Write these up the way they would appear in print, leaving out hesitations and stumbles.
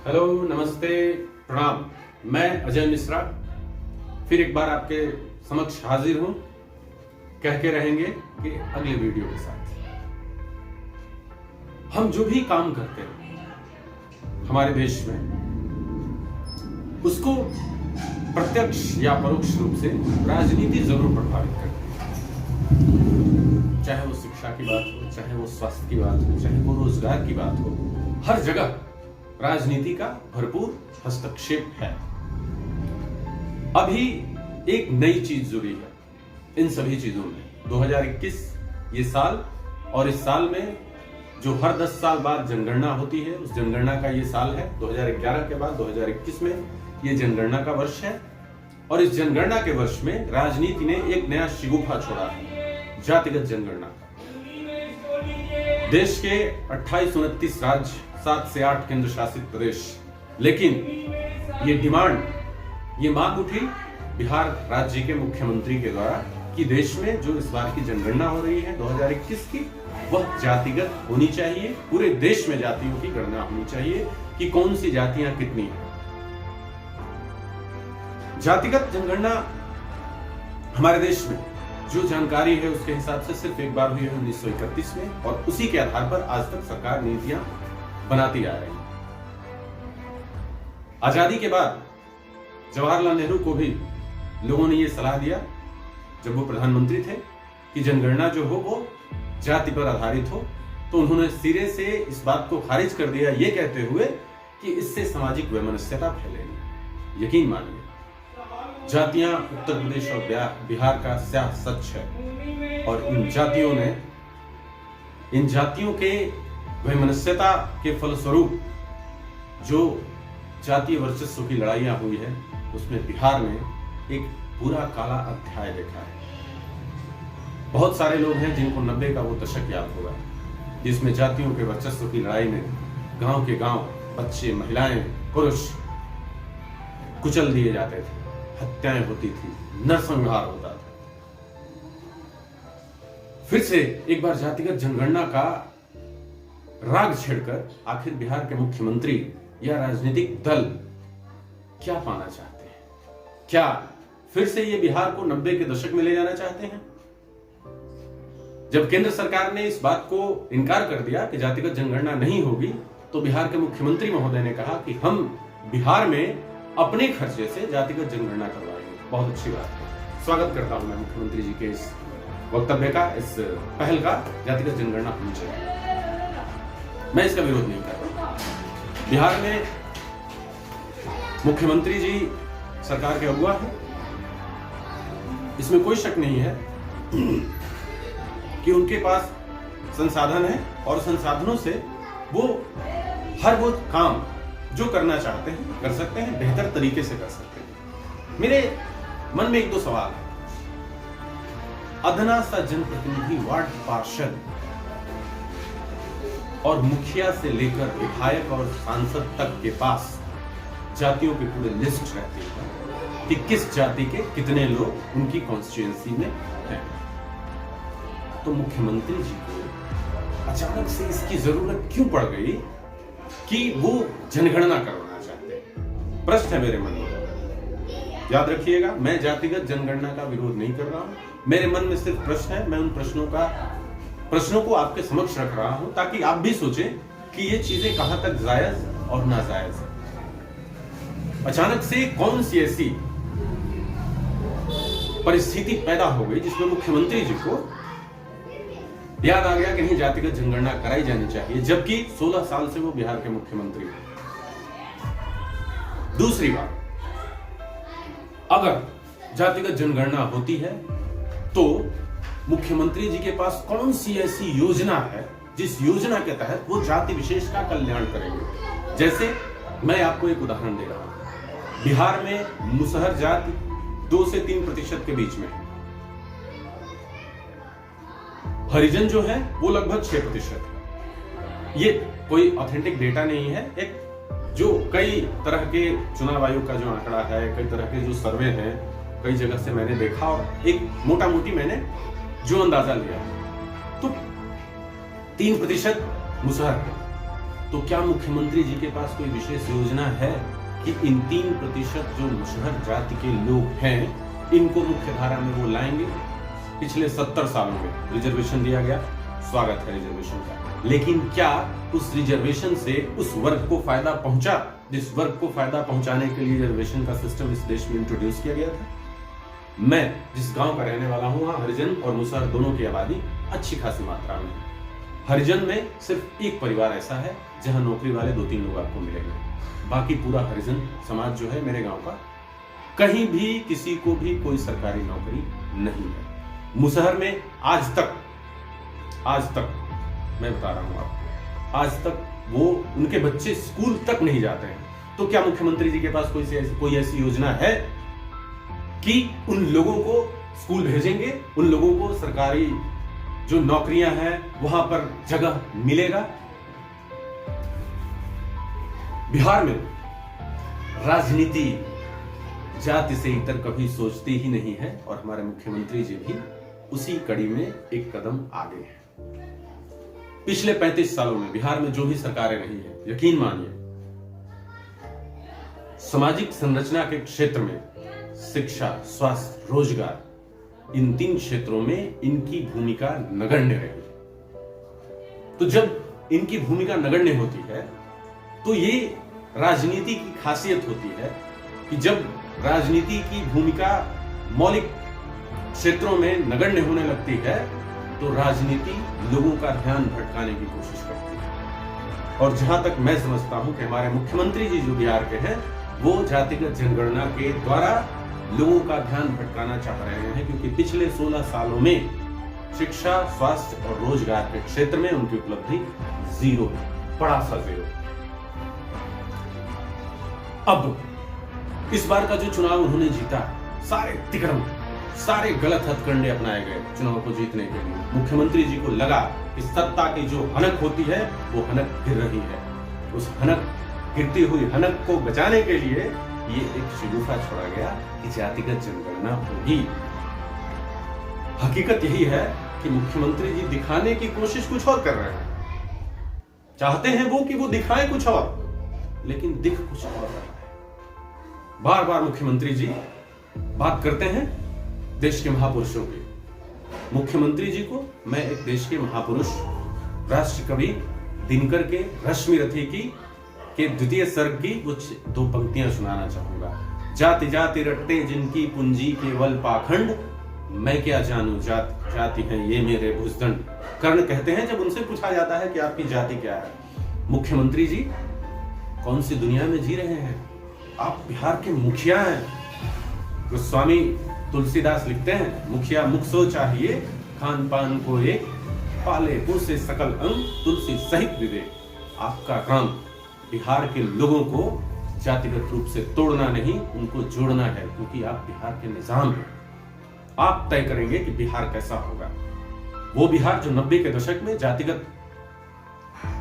Hello, नमस्ते, प्रणाम। मैं अजय मिश्रा फिर एक बार आपके समक्ष हाजिर हूं, कह के रहेंगे कि अगले वीडियो के साथ। हम जो भी काम करते हैं हमारे देश में, उसको प्रत्यक्ष या परोक्ष रूप से राजनीति जरूर प्रभावित करती है। चाहे वो शिक्षा की बात हो, चाहे वो स्वास्थ्य की बात हो, चाहे वो रोजगार की बात हो, हर जगह राजनीति का भरपूर हस्तक्षेप है। अभी एक नई चीज जुड़ी है इन सभी चीजों में। 2021 ये साल, और इस साल में जो हर 10 साल बाद जनगणना होती है, उस जनगणना का ये साल है। 2011 के बाद 2021 में ये जनगणना का वर्ष है, और इस जनगणना के वर्ष में राजनीति ने एक नया शिगुफा छोड़ा है, जातिगत जनगणना। देश के 28-29 राज्य, 7 से 8 केंद्र शासित प्रदेश, लेकिन ये मांग उठी बिहार राज्य के मुख्यमंत्री के द्वारा कि देश में जो इस बार की जनगणना हो रही है 2021 की, वह जातिगत होनी चाहिए। पूरे देश में जातियों की गणना होनी चाहिए कि कौन सी जातियां कितनी हैं। जातिगत जनगणना हमारे देश में जो जानकारी है उसके हिसाब से सिर्फ एक बार हुई है 1931 में, और उसी के आधार पर आज तक सरकार नीतियां बनाती आ रही है। आजादी के बाद जवाहरलाल नेहरू को भी लोगों ने यह सलाह दिया, जब वो प्रधानमंत्री थे, कि जनगणना जो हो वो जाति पर आधारित हो, तो उन्होंने सिरे से इस बात को खारिज कर दिया, ये कहते हुए कि इससे सामाजिक वैमनस्यता फैलेगी। यकीन मानिए, जातियां उत्तर प्रदेश और बिहार का स्याह सच है, और इन जातियों के वैमनस्यता के फलस्वरूप जो जातीय वर्चस्व की लड़ाइयां हुई है, उसमें बिहार ने एक पूरा काला अध्याय देखा है। बहुत सारे लोग हैं जिनको 90 का वो दशक याद होगा, जिसमें जातियों के वर्चस्व की लड़ाई में गांव के गांव बच्चे, महिलाएं, पुरुष कुचल दिए जाते थे, हत्याएं होती थी, नरसंहार होता था। फिर से एक बार जातिगत जनगणना का राग छेड़कर आखिर बिहार के मुख्यमंत्री या राजनीतिक दल क्या पाना चाहते हैं? क्या फिर से ये बिहार को 90 के दशक में ले जाना चाहते हैं? जब केंद्र सरकार ने इस बात को इनकार कर दिया कि जातिगत जनगणना नहीं होगी, तो बिहार के मुख्यमंत्री महोदय ने कहा कि हम बिहार में अपने खर्चे से जातिगत जनगणना करवाएंगे। बहुत अच्छी बात है, स्वागत करता हूं मैं मुख्यमंत्री जी के इस वक्तव्य का, इस पहल का। जातिगत जनगणना होनी चाहिए, मैं इसका विरोध नहीं कर रहा। बिहार में मुख्यमंत्री जी सरकार के अगुवा हैं, इसमें कोई शक नहीं है कि उनके पास संसाधन है, और संसाधनों से वो हर वो काम जो करना चाहते हैं कर सकते हैं, बेहतर तरीके से कर सकते हैं। मेरे मन में एक दो सवाल है। अदना सा जनप्रतिनिधि, वार्ड पार्षद और मुखिया से लेकर विधायक और सांसद तक के पास जातियों की पूरी लिस्ट रहती है कि किस जाति के कितने लोग उनकी कॉन्स्टिट्यूएंसी में हैं। तो मुख्यमंत्री जी को अचानक से इसकी जरूरत क्यों पड़ गई कि वो जनगणना करवाना चाहते हैं? प्रश्न है मेरे मन में। याद रखिएगा, मैं जातिगत जनगणना का विरोध नहीं कर रहा हूं, मेरे मन में सिर्फ प्रश्न है। मैं उन प्रश्नों को आपके समक्ष रख रहा हूं, ताकि आप भी सोचें कि ये चीजें कहां तक जायज और नाजायज है। अचानक से कौन सी ऐसी परिस्थिति पैदा हो गई जिसमें मुख्यमंत्री जी को याद आ गया कि नहीं, जातिगत जनगणना कराई जानी चाहिए, जबकि 16 साल से वो बिहार के मुख्यमंत्री हैं। दूसरी बात, अगर जातिगत जनगणना होती है तो मुख्यमंत्री जी के पास कौन सी ऐसी योजना है जिस योजना के तहत वो जाति विशेष का कल्याण करेंगे? जैसे मैं आपको एक उदाहरण दे रहा हूं। बिहार में मुसहर जाति 2 से 3% के बीच में है। हरिजन जो है वो लगभग 6% है। ये कोई ऑथेंटिक डेटा नहीं है, एक जो कई तरह के चुनाव आयोग का जो आंकड़ा है, कई तरह के जो सर्वे हैं, कई जगह से मैंने देखा और एक मोटा मोटी मैंने जो अंदाजा लिया, तो 3% मुसहर है। तो क्या मुख्यमंत्री जी के पास कोई विशेष योजना है कि इन 3% जो मुसहर जाति के लोग हैं इनको मुख्य धारा में वो लाएंगे? पिछले 70 सालों में रिजर्वेशन दिया गया, स्वागत है रिजर्वेशन का, लेकिन क्या उस रिजर्वेशन से उस वर्ग को फायदा पहुंचा जिस वर्ग को फायदा पहुंचाने के लिए रिजर्वेशन का सिस्टम इस देश में इंट्रोड्यूस किया गया था? मैं जिस गांव का रहने वाला हूं, वहां हरिजन और मुसहर दोनों की आबादी अच्छी खासी मात्रा में है। हरिजन में सिर्फ एक परिवार ऐसा है जहां नौकरी वाले 2-3 लोग आपको मिलेंगे। बाकी पूरा हरिजन समाज जो है मेरे गांव का, कहीं भी किसी को भी कोई सरकारी नौकरी नहीं है। मुसहर में आज तक मैं बता रहा हूं आपको, आज तक वो उनके बच्चे स्कूल तक नहीं जाते हैं। तो क्या मुख्यमंत्री जी के पास कोई ऐसी योजना है कि उन लोगों को स्कूल भेजेंगे, उन लोगों को सरकारी जो नौकरियां हैं वहां पर जगह मिलेगा? बिहार में राजनीति जाति से इतर कभी सोचती ही नहीं है और हमारे मुख्यमंत्री जी भी उसी कड़ी में एक कदम आगे हैं। पिछले 35 सालों में बिहार में जो भी सरकारें रही है, यकीन मानिए सामाजिक संरचना के क्षेत्र में शिक्षा, स्वास्थ्य, रोजगार, इन 3 क्षेत्रों में इनकी भूमिका नगण्य रही। तो जब इनकी भूमिका नगण्य होती है तो ये राजनीति की खासियत होती है कि जब राजनीति की भूमिका मौलिक क्षेत्रों में नगण्य होने लगती है तो राजनीति लोगों का ध्यान भटकाने की कोशिश करती है। और जहां तक मैं समझता हूं कि हमारे मुख्यमंत्री जी जो बिहार के हैं वो जातिगत जनगणना के द्वारा लोगों का ध्यान भटकाना चाह रहे हैं, क्योंकि पिछले 16 सालों में शिक्षा, स्वास्थ्य और रोजगार के क्षेत्र में उनकी उपलब्धि 0 है, बड़ा सा 0। अब इस बार का जो चुनाव उन्होंने जीता, सारे तिकड़म, सारे गलत हथकंडे अपनाए गए चुनाव को जीतने के लिए। मुख्यमंत्री जी को लगा कि सत्ता की जो हनक होती है वो हनक गिर रही है। उस गिरती हुई हनक को बचाने के लिए ये एक शिगुफा छोड़ा गया कि जातिगत जनगणना होगी। हकीकत यही है कि मुख्यमंत्री जी दिखाने की कोशिश कुछ और कर रहे हैं। चाहते हैं वो कि वो दिखाए कुछ और, लेकिन दिख कुछ और रहा है। बार बार मुख्यमंत्री जी बात करते हैं देश के महापुरुषों की। मुख्यमंत्री जी को मैं एक देश के महापुरुष राष्ट्र कवि दिनकर के रश्मि रथी की के द्वितीय सर्ग की कुछ 2 पंक्तियां सुनाना चाहूंगा। जाति जाति रटते जिनकी पूंजी केवल पाखंड, मैं क्या जानूं जाति हैं ये मेरे भुजदंड। कर्ण कहते हैं जब उनसे पूछा जाता है कि आपकी जाति क्या है, मुख्यमंत्री जी कौन सी दुनिया में जी रहे हैं, आप बिहार के मुखिया हैं। गोस्वामी तुलसीदास लिखते हैं, मुखिया मुख सो चाहिए, खान पान को एक, पाले पोसे सकल अंग, तुलसी सहित विवेक। आपका काम बिहार के लोगों को जातिगत रूप से तोड़ना नहीं, उनको जोड़ना है, क्योंकि आप बिहार के निजाम हैं। आप तय करेंगे कि बिहार कैसा होगा। वो बिहार जो 90 के दशक में जातिगत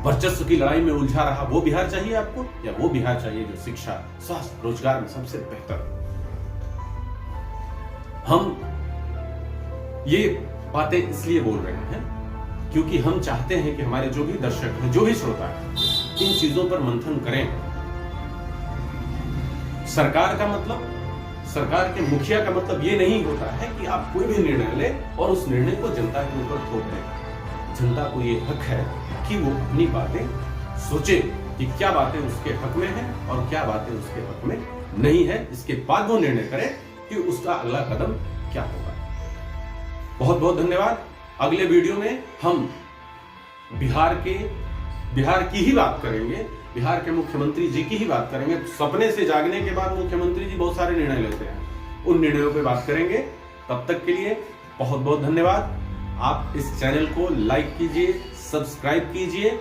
वर्चस्व की लड़ाई में उलझा रहा, वो बिहार चाहिए आपको, या वो बिहार चाहिए जो शिक्षा, स्वास्थ्य, रोजगार में सबसे बेहतर। हम ये बातें इसलिए बोल रहे हैं क्योंकि हम चाहते हैं कि हमारे जो भी दर्शक हैं, जो भी श्रोता हैं, इन चीजों पर मंथन करें। सरकार का मतलब, सरकार के मुखिया का मतलब ये नहीं होता है कि आप कोई भी निर्णय लें और उस निर्णय को जनता के ऊपर थोप दें। जनता को ये हक है कि वो अपनी बातें सोचे कि क्या बातें उसके हक में हैं और क्या बातें उसके हक में नहीं है। इसके बाद वो निर्णय करे कि उसका अगला कदम क्या होगा। बहुत बहुत धन्यवाद। अगले वीडियो में हम बिहार की ही बात करेंगे, बिहार के मुख्यमंत्री जी की ही बात करेंगे। सपने से जागने के बाद मुख्यमंत्री जी बहुत सारे निर्णय लेते हैं, उन निर्णयों पे बात करेंगे। तब तक के लिए बहुत बहुत धन्यवाद। आप इस चैनल को लाइक कीजिए, सब्सक्राइब कीजिए।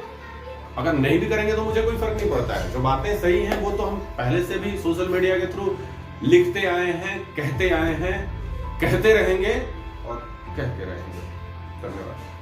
अगर नहीं भी करेंगे तो मुझे कोई फर्क नहीं पड़ता है। जो बातें सही हैं वो तो हम पहले से भी सोशल मीडिया के थ्रू लिखते आए हैं, कहते आए हैं, कहते रहेंगे और कहते रहेंगे। धन्यवाद।